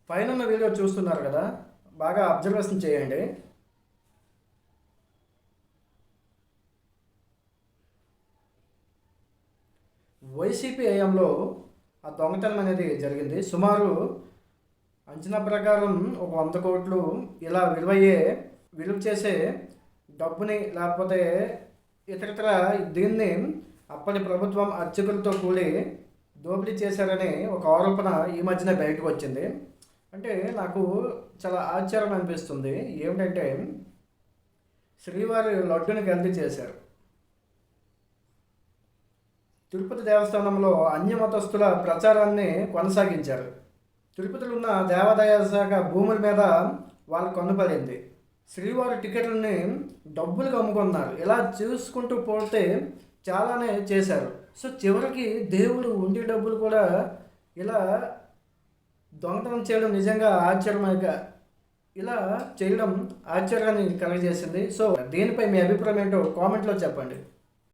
పైన ఉన్న వీడియో చూస్తున్నారు కదా, బాగా అబ్జర్వేషన్ చేయండి. వైసీపీ హయాంలో ఆ దొంగతనం అనేది జరిగింది. సుమారు అంచనా ప్రకారం ఒక 100 కోట్లు ఇలా విలువ చేసే డబ్బుని, లేకపోతే ఇతరత్ర దీన్ని అప్పటి ప్రభుత్వం అర్చకులతో కూడి దోపిడీ చేశారని ఒక ఆరోపణ ఈ మధ్యనే బయటకు వచ్చింది. అంటే నాకు చాలా ఆశ్చర్యం అనిపిస్తుంది. ఏమిటంటే, శ్రీవారి లడ్డుని గల్తీ చేశారు. తిరుపతి దేవస్థానంలో అన్యమతస్థుల ప్రచారాన్ని కొనసాగించారు. తిరుపతిలో ఉన్న దేవాదాయ శాఖ భూముల మీద వాళ్ళు కన్నుపడింది. శ్రీవారి టికెట్లని డబ్బులుగా అమ్ముకున్నారు. ఇలా చూసుకుంటూ పోతే చాలానే చేశారు. సో చివరికి దేవుడు ఉండి డబ్బులు కూడా ఇలా దొంగతనం చేయడం నిజంగా ఆశ్చర్యంగా, ఇలా చేయడం ఆశ్చర్యాన్ని కలగజేసింది. సో దీనిపై మీ అభిప్రాయం ఏంటో కామెంట్లో చెప్పండి.